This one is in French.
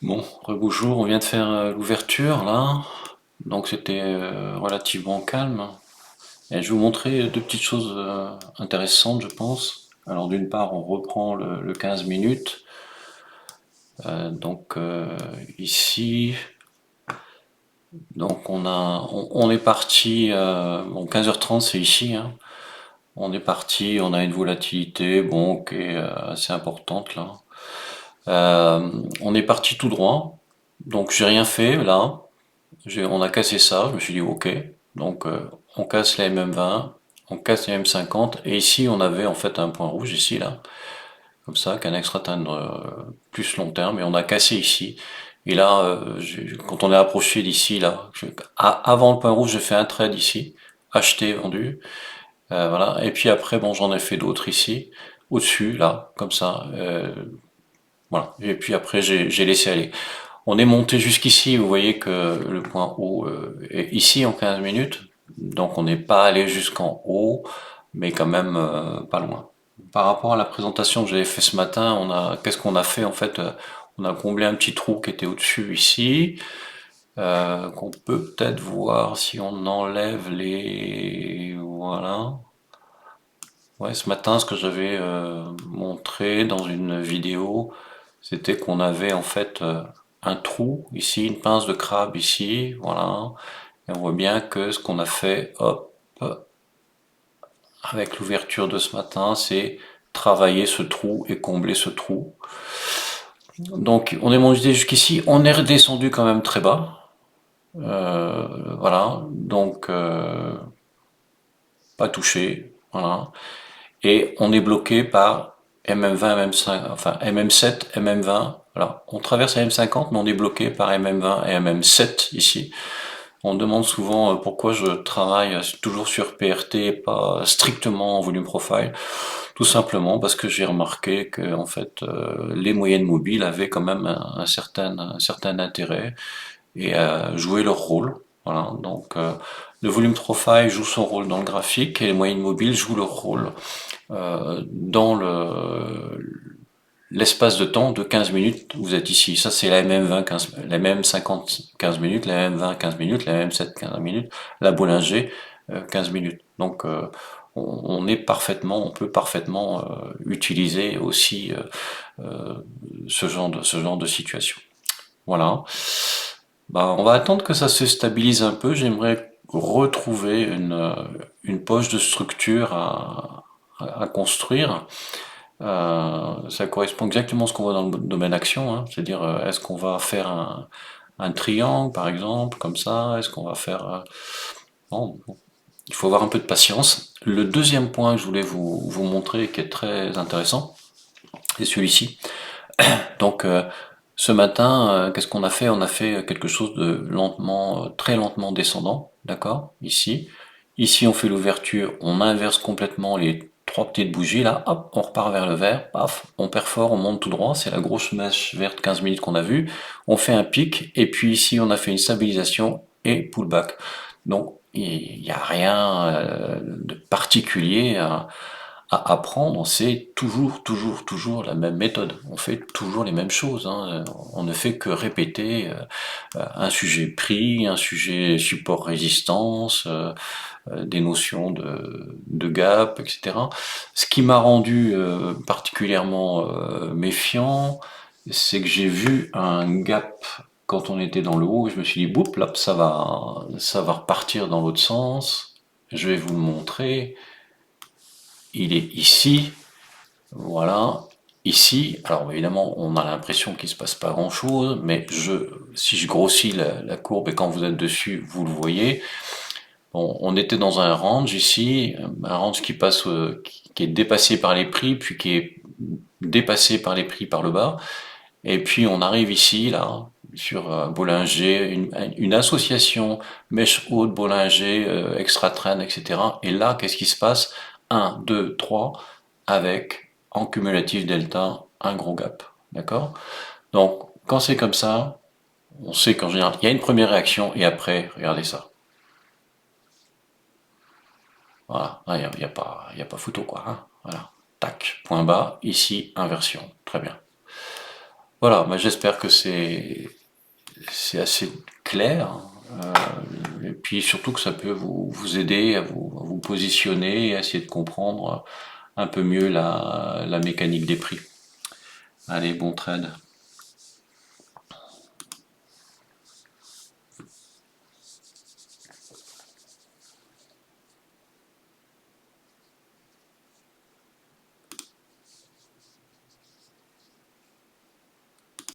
Bon, rebonjour, on vient de faire l'ouverture là, donc c'était relativement calme. Et je vais vous montrer deux petites choses intéressantes, je pense. Alors d'une part, on reprend le 15 minutes. Ici, donc on est parti, bon 15h30 c'est ici, hein. On est parti, on a une volatilité, bon, qui est assez importante là. On est parti tout droit, donc j'ai rien fait là. On a cassé ça, je me suis dit ok, donc on casse la MM20, on casse la MM50, et ici on avait en fait un point rouge ici là, comme ça, qu'un extra atteindre plus long terme, et on a cassé ici. Et là, quand on est approché d'ici là, avant le point rouge, j'ai fait un trade ici, acheté, vendu, voilà. Et puis après, bon, j'en ai fait d'autres ici, au-dessus là, comme ça, voilà. Et puis après, j'ai laissé aller. On est monté jusqu'ici, vous voyez que le point haut est ici en 15 minutes, donc on n'est pas allé jusqu'en haut, mais quand même pas loin. Par rapport à la présentation que j'avais fait ce matin, qu'est-ce qu'on a fait en fait? On a comblé un petit trou qui était au-dessus ici, qu'on peut peut-être voir si on enlève les... Voilà. Ouais, ce matin, ce que j'avais montré dans une vidéo, c'était qu'on avait en fait un trou ici, une pince de crabe ici, voilà. Et on voit bien que ce qu'on a fait, hop, avec l'ouverture de ce matin, c'est travailler ce trou et combler ce trou. Donc on est monté jusqu'ici, on est redescendu quand même très bas, voilà. Donc pas touché, voilà. Et on est bloqué par MM20, MM5, enfin MM7, MM20. Voilà. On traverse la M50, mais on est bloqué par MM20 et MM7 ici. On demande souvent pourquoi je travaille toujours sur PRT et pas strictement en volume profile. Tout simplement parce que j'ai remarqué que en fait les moyennes mobiles avaient quand même un certain intérêt et jouaient leur rôle. Voilà. Donc le volume profile joue son rôle dans le graphique et les moyennes mobiles jouent leur rôle dans l'espace de temps de 15 minutes, vous êtes ici. Ça, c'est la MM20, 15, la MM50, 15 minutes, la MM20, 15 minutes, la MM7, 15 minutes, la Bollinger, 15 minutes. Donc, on est parfaitement, on peut parfaitement utiliser aussi ce genre de situation. Voilà. Bah, on va attendre que ça se stabilise un peu. J'aimerais retrouver une poche de structure à construire. Ça correspond exactement à ce qu'on voit dans le domaine action, hein. C'est-à-dire, est-ce qu'on va faire un triangle, par exemple, comme ça? Est-ce qu'on va faire... bon, il faut avoir un peu de patience. Le deuxième point que je voulais vous montrer, qui est très intéressant, c'est celui-ci. Donc, ce matin, qu'est-ce qu'on a fait? On a fait quelque chose de lentement, très lentement descendant, d'accord? Ici. Ici, on fait l'ouverture, on inverse complètement les trois petites bougies, là, hop, on repart vers le vert, paf, on perfore, on monte tout droit, c'est la grosse mèche verte 15 minutes qu'on a vue, on fait un pic, et puis ici, on a fait une stabilisation et pullback. Donc, il n'y a rien de particulier à apprendre, c'est toujours, toujours, toujours la même méthode. On fait toujours les mêmes choses, hein. On ne fait que répéter un sujet prix, un sujet support-résistance, des notions de gap, etc. Ce qui m'a rendu particulièrement méfiant, c'est que j'ai vu un gap quand on était dans le haut, et je me suis dit, boum, là, ça va repartir dans l'autre sens. Je vais vous le montrer. Il est ici, voilà, ici. Alors évidemment, on a l'impression qu'il se passe pas grand-chose, mais si je grossis la courbe et quand vous êtes dessus, vous le voyez. Bon, on était dans un range ici, un range qui est dépassé par les prix, puis qui est dépassé par les prix par le bas. Et puis on arrive ici, là, sur Bollinger, une association mèche haute, Bollinger, extra trend, etc. Et là, qu'est-ce qui se passe? Un, 2, 3, avec en cumulatif delta un gros gap. D'accord? Donc, quand c'est comme ça, on sait qu'en général, il y a une première réaction et après, regardez ça. Voilà, il y a pas photo quoi, hein. Voilà, tac, point bas, ici, inversion, très bien. Voilà, bah, j'espère que c'est assez clair. Et puis surtout que ça peut vous aider à vous positionner et à essayer de comprendre un peu mieux la mécanique des prix. Allez, bon trade.